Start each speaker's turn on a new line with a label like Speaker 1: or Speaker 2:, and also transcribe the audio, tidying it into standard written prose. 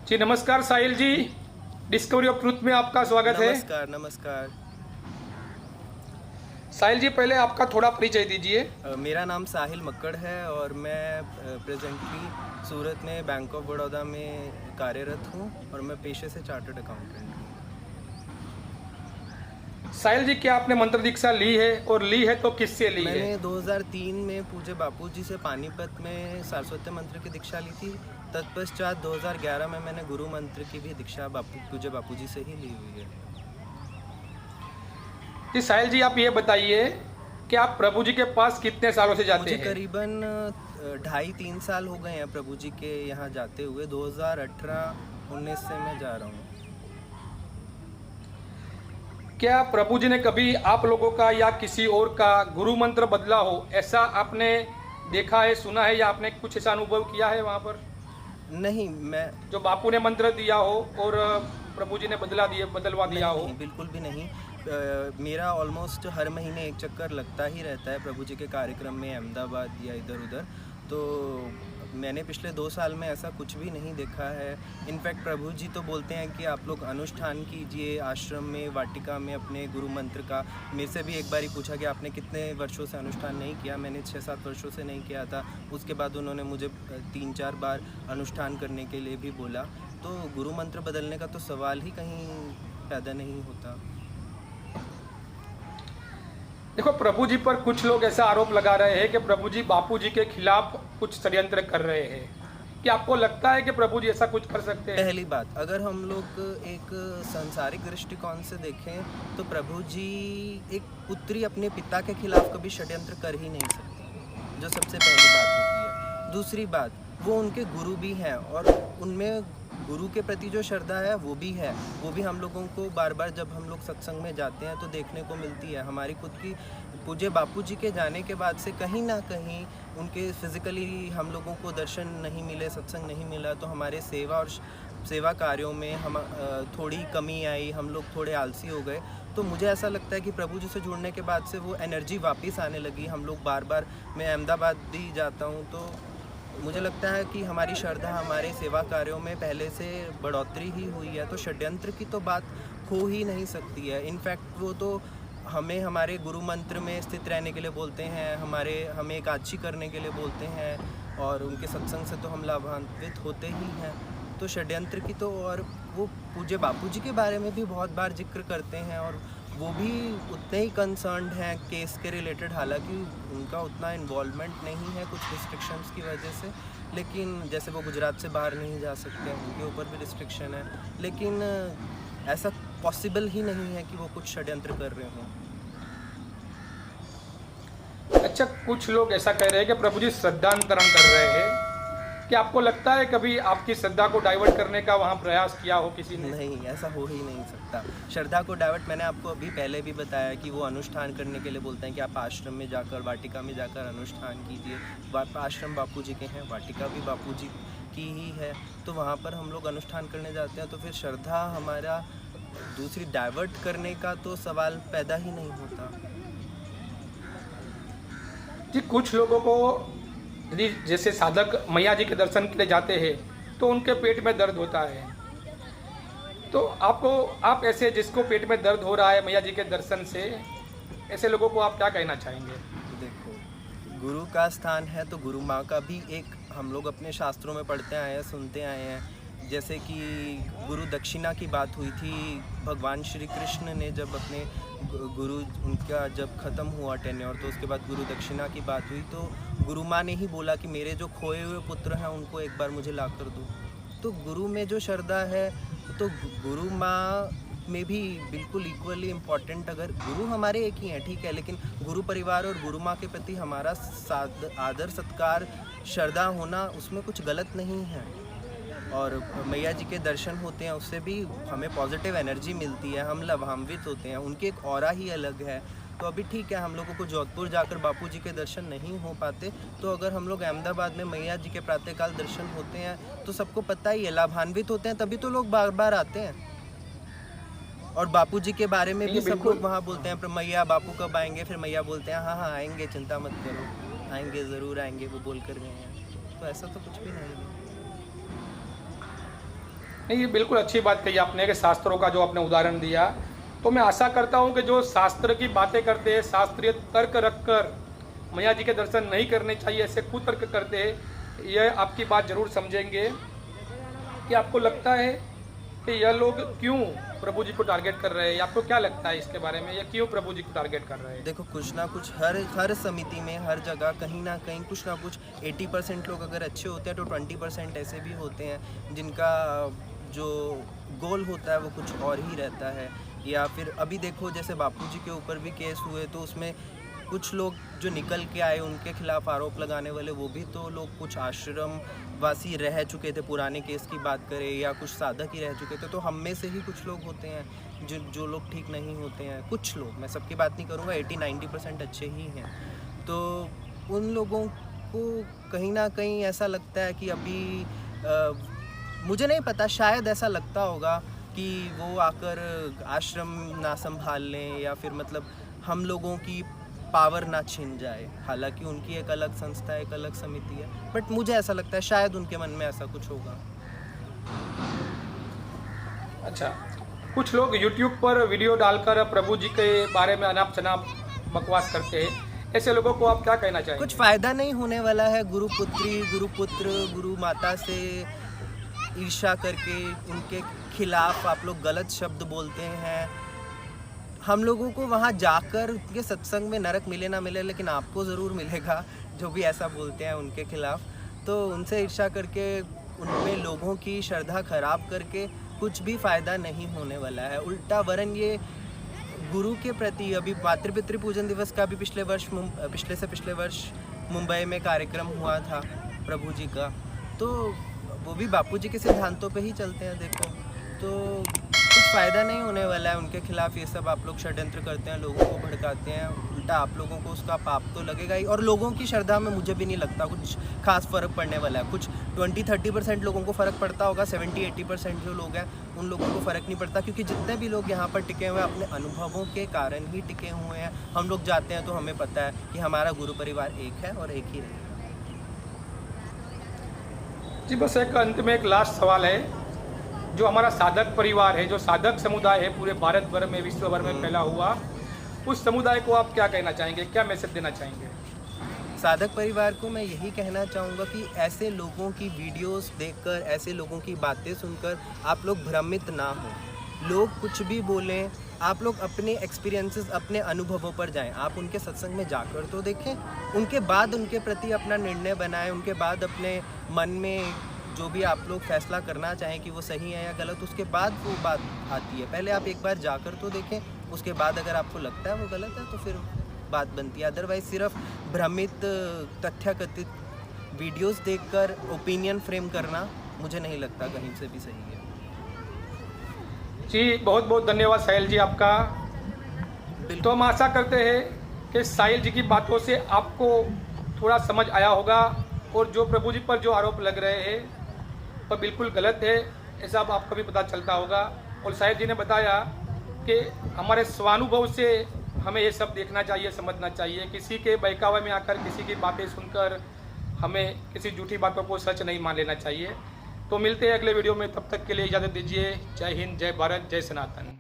Speaker 1: जी नमस्कार साहिल जी, discovery of truth में आपका स्वागत है।
Speaker 2: नमस्कार नमस्कार।
Speaker 1: साहिल जी, पहले आपका थोड़ा परिचय दीजिए।
Speaker 2: मेरा नाम साहिल मक्कड़ है और मैं प्रेजेंटली सूरत में बैंक ऑफ बड़ौदा में कार्यरत हूँ और मैं पेशे से चार्टर्ड अकाउंटेंट हूँ।
Speaker 1: साहिल जी, क्या आपने मंत्र दीक्षा ली है और ली है तो किससे ली है?
Speaker 2: मैंने 2003 में पूज्य बापूजी से पानीपत में सारस्वत मंत्र की दीक्षा ली थी। तत्पश्चात 2011 में मैंने गुरु मंत्र की भी दीक्षा पूज्य बापूजी से ही ली हुई है।
Speaker 1: जी साहिल जी, आप ये बताइए कि आप प्रभु जी के पास कितने सालों से जाते
Speaker 2: मुझे
Speaker 1: हैं?
Speaker 2: करीबन 2.5-3 साल हो गए हैं प्रभु जी के यहाँ जाते हुए। 2018-19 से मैं जा रहा हूँ।
Speaker 1: क्या प्रभु जी ने कभी आप लोगों का या किसी और का गुरु मंत्र बदला हो, ऐसा आपने देखा है, सुना है, या आपने कुछ ऐसा अनुभव किया है वहाँ पर?
Speaker 2: नहीं, मैं
Speaker 1: जो बापू ने मंत्र दिया हो और प्रभु जी ने बदलवा दिया हो?
Speaker 2: नहीं, बिल्कुल भी नहीं। मेरा ऑलमोस्ट हर महीने एक चक्कर लगता ही रहता है प्रभु जी के कार्यक्रम में, अहमदाबाद या इधर उधर। तो मैंने पिछले 2 साल में ऐसा कुछ भी नहीं देखा है। इनफैक्ट प्रभु जी तो बोलते हैं कि आप लोग अनुष्ठान कीजिए आश्रम में, वाटिका में अपने गुरु मंत्र का। मेरे से भी एक बार ही पूछा कि आपने कितने वर्षों से अनुष्ठान नहीं किया। मैंने 6-7 वर्षों से नहीं किया था। उसके बाद उन्होंने मुझे 3-4 बार अनुष्ठान करने के लिए भी बोला। तो गुरु मंत्र बदलने का तो सवाल ही कहीं पैदा नहीं होता।
Speaker 1: देखो, प्रभु जी पर कुछ लोग ऐसा आरोप लगा रहे हैं कि प्रभु जी बापू जी के खिलाफ कुछ षड्यंत्र कर रहे हैं। क्या आपको लगता है कि प्रभु जी ऐसा कुछ कर सकते हैं?
Speaker 2: पहली बात, अगर हम लोग एक सांसारिक दृष्टिकोण से देखें तो प्रभु जी एक पुत्री अपने पिता के खिलाफ कभी षड्यंत्र कर ही नहीं सकती, जो सबसे पहली बात होती है। दूसरी बात, वो उनके गुरु भी हैं और उनमें गुरु के प्रति जो श्रद्धा है वो भी हम लोगों को बार बार जब हम लोग सत्संग में जाते हैं तो देखने को मिलती है। हमारी खुद की पूज्य बापू जी के जाने के बाद से कहीं ना कहीं उनके फिज़िकली हम लोगों को दर्शन नहीं मिले, सत्संग नहीं मिला, तो हमारे सेवा कार्यों में हम थोड़ी कमी आई, हम लोग थोड़े आलसी हो गए। तो मुझे ऐसा लगता है कि प्रभु जी से जुड़ने के बाद से वो एनर्जी वापस आने लगी। हम लोग बार बार, मैं अहमदाबाद भी जाता हूँ तो मुझे लगता है कि हमारी श्रद्धा हमारे सेवा कार्यों में पहले से बढ़ोतरी ही हुई है। तो षड्यंत्र की तो बात हो ही नहीं सकती है। इनफैक्ट वो तो हमें हमारे गुरु मंत्र में स्थित रहने के लिए बोलते हैं, हमें एकादशी करने के लिए बोलते हैं और उनके सत्संग से तो हम लाभान्वित होते ही हैं। तो षड्यंत्र की तो, और वो पूज्य बापू जी के बारे में भी बहुत बार जिक्र करते हैं और वो भी उतने ही कंसर्न्ड हैं केस के रिलेटेड। हालांकि उनका उतना इन्वॉल्वमेंट नहीं है कुछ रिस्ट्रिक्शंस की वजह से, लेकिन जैसे वो गुजरात से बाहर नहीं जा सकते, उनके ऊपर भी रिस्ट्रिक्शन है। लेकिन ऐसा पॉसिबल ही नहीं है कि वो कुछ षड्यंत्र कर रहे हों।
Speaker 1: अच्छा, कुछ लोग ऐसा कह रहे हैं कि प्रभु जी श्रद्धांतरण कर रहे हैं। क्या आपको लगता है कभी आपकी श्रद्धा को डाइवर्ट करने का वहाँ प्रयास किया हो किसी ने?
Speaker 2: नहीं, ऐसा हो ही नहीं सकता। श्रद्धा को डाइवर्ट, मैंने आपको अभी पहले भी बताया कि वो अनुष्ठान करने के लिए बोलते हैं कि आप आश्रम में जाकर, वाटिका में जाकर अनुष्ठान कीजिए। आश्रम बापू जी के हैं, वाटिका भी बापू जी की ही है, तो वहाँ पर हम लोग अनुष्ठान करने जाते हैं। तो फिर श्रद्धा हमारा दूसरी डाइवर्ट करने का तो सवाल पैदा ही नहीं होता।
Speaker 1: जी, कुछ लोगों को यदि जैसे साधक मैया जी के दर्शन के लिए जाते हैं तो उनके पेट में दर्द होता है, तो आप ऐसे जिसको पेट में दर्द हो रहा है मैया जी के दर्शन से, ऐसे लोगों को आप क्या कहना चाहेंगे?
Speaker 2: देखो, गुरु का स्थान है तो गुरु माँ का भी एक हम लोग अपने शास्त्रों में पढ़ते आए हैं, सुनते आए हैं। जैसे कि गुरु दक्षिणा की बात हुई थी, भगवान श्री कृष्ण ने जब अपने गुरु, उनका जब ख़त्म हुआ टेन्योर, तो उसके बाद गुरु दक्षिणा की बात हुई तो गुरु माँ ने ही बोला कि मेरे जो खोए हुए पुत्र हैं उनको एक बार मुझे ला कर दो। तो गुरु में जो श्रद्धा है तो गुरु माँ में भी बिल्कुल इक्वली इम्पॉर्टेंट। अगर गुरु हमारे एक ही हैं, ठीक है, लेकिन गुरु परिवार और गुरु माँ के प्रति हमारा आदर सत्कार, श्रद्धा होना, उसमें कुछ गलत नहीं है। और मैया जी के दर्शन होते हैं, उससे भी हमें पॉजिटिव एनर्जी मिलती है, हम लाभान्वित होते हैं, उनके एक ऑरा ही अलग है। तो अभी ठीक है, हम लोगों को जोधपुर जाकर बापू जी के दर्शन नहीं हो पाते, तो अगर हम लोग अहमदाबाद में मैया जी के प्रातःकाल दर्शन होते हैं तो सबको पता ही है, लाभान्वित होते हैं, तभी तो लोग बार बार आते हैं। और बापू जी के बारे में भी सब लोग वहाँ बोलते हैं, मैया बापू कब आएंगे, फिर मैया बोलते हैं हाँ हाँ आएंगे, चिंता मत करो, आएंगे, ज़रूर आएंगे, वो बोल कर गए हैं। तो ऐसा तो कुछ भी नहीं है।
Speaker 1: नहीं, ये बिल्कुल अच्छी बात कही आपने कि शास्त्रों का जो आपने उदाहरण दिया, तो मैं आशा करता हूँ कि जो शास्त्र की बातें करते हैं, शास्त्रीय तर्क रखकर मैया जी के दर्शन नहीं करने चाहिए, ऐसे कुतर्क करते हैं, यह आपकी बात जरूर समझेंगे। कि आपको लगता है कि यह लोग क्यों प्रभु जी को टारगेट कर रहे हैं? आपको क्या लगता है इसके बारे में, या क्यों प्रभु जी को टारगेट कर रहे हैं?
Speaker 2: देखो, कुछ ना कुछ हर समिति में, हर जगह कहीं ना कहीं कुछ ना कुछ 80% लोग अगर अच्छे होते हैं तो 20% ऐसे भी होते हैं जिनका जो गोल होता है वो कुछ और ही रहता है। या फिर अभी देखो, जैसे बापू जी के ऊपर भी केस हुए तो उसमें कुछ लोग जो निकल के आए उनके खिलाफ आरोप लगाने वाले, वो भी तो लोग कुछ आश्रम वासी रह चुके थे, पुराने केस की बात करें, या कुछ साधक ही रह चुके थे। तो हम में से ही कुछ लोग होते हैं जो लोग ठीक नहीं होते हैं। कुछ लोग, मैं सबकी बात नहीं करूँगा, 80-90% अच्छे ही हैं। तो उन लोगों को कहीं ना कहीं ऐसा लगता है कि अभी मुझे नहीं पता, शायद ऐसा लगता होगा कि वो आकर आश्रम ना संभाल लें, या फिर मतलब हम लोगों की पावर ना छिन जाए। हालांकि उनकी एक अलग संस्था है, एक अलग समिति है, बट मुझे ऐसा लगता है शायद उनके मन में ऐसा कुछ होगा।
Speaker 1: अच्छा, कुछ लोग YouTube पर वीडियो डालकर प्रभु जी के बारे में अनाप शनाप बकवास करते हैं, ऐसे लोगों को आप क्या कहना चाहेंगे?
Speaker 2: कुछ फ़ायदा नहीं होने वाला है। गुरुपुत्री, गुरुपुत्र, गुरु माता से ईर्ष्या करके उनके खिलाफ आप लोग गलत शब्द बोलते हैं। हम लोगों को वहाँ जाकर उनके सत्संग में नरक मिले ना मिले, लेकिन आपको ज़रूर मिलेगा जो भी ऐसा बोलते हैं उनके खिलाफ। तो उनसे ईर्ष्या करके, उनमें लोगों की श्रद्धा खराब करके कुछ भी फ़ायदा नहीं होने वाला है। उल्टा वरन ये गुरु के प्रति, अभी मातृपितृ पूजन दिवस का भी पिछले वर्ष मुंबई में कार्यक्रम हुआ था प्रभु जी का, तो वो भी बापू जी के सिद्धांतों पे ही चलते हैं। देखो, तो कुछ फ़ायदा नहीं होने वाला है उनके खिलाफ। ये सब आप लोग षड्यंत्र करते हैं, लोगों को भड़काते हैं, उल्टा आप लोगों को उसका पाप तो लगेगा ही। और लोगों की श्रद्धा में मुझे भी नहीं लगता कुछ खास फ़र्क पड़ने वाला है। कुछ 20-30% लोगों को फ़र्क पड़ता होगा, 70-80% जो लोग हैं उन लोगों को फ़र्क नहीं पड़ता, क्योंकि जितने भी लोग यहाँ पर टिके हुए हैं अपने अनुभवों के कारण ही टिके हुए हैं। हम लोग जाते हैं तो हमें पता है कि हमारा गुरु परिवार एक है और एक ही रहेगा।
Speaker 1: जी, बस एक अंत में एक लास्ट सवाल है। जो हमारा साधक परिवार है, जो साधक समुदाय है पूरे भारत भर में, विश्व भर में फैला हुआ, उस समुदाय को आप क्या कहना चाहेंगे, क्या मैसेज देना चाहेंगे?
Speaker 2: साधक परिवार को मैं यही कहना चाहूँगा कि ऐसे लोगों की वीडियोस देखकर, ऐसे लोगों की बातें सुनकर आप लोग भ्रमित ना हो। लोग कुछ भी बोलें, आप लोग अपने एक्सपीरियंसेस, अपने अनुभवों पर जाएं। आप उनके सत्संग में जाकर तो देखें, उनके बाद उनके प्रति अपना निर्णय बनाएं। उनके बाद अपने मन में जो भी आप लोग फैसला करना चाहें कि वो सही है या गलत, उसके बाद वो बात आती है। पहले आप एक बार जाकर तो देखें, उसके बाद अगर आपको लगता है वो गलत है तो फिर बात बनती है। अदरवाइज सिर्फ भ्रमित, तथ्यकथित वीडियोस देखकर ओपिनियन फ्रेम करना मुझे नहीं लगता कहीं से भी सही है।
Speaker 1: जी, बहुत बहुत धन्यवाद साहिल जी आपका। तो हम आशा करते हैं कि साहिल जी की बातों से आपको थोड़ा समझ आया होगा, और जो प्रभु जी पर जो आरोप लग रहे हैं वो बिल्कुल गलत है, ऐसा अब आपको भी पता चलता होगा। और साहिल जी ने बताया कि हमारे स्वानुभव से हमें ये सब देखना चाहिए, समझना चाहिए। किसी के बहकावे में आकर, किसी की बातें सुनकर हमें किसी झूठी बातों को सच नहीं मान लेना चाहिए। तो मिलते हैं अगले वीडियो में, तब तक के लिए इजाज़त दीजिए। जय हिंद, जय भारत, जय सनातन।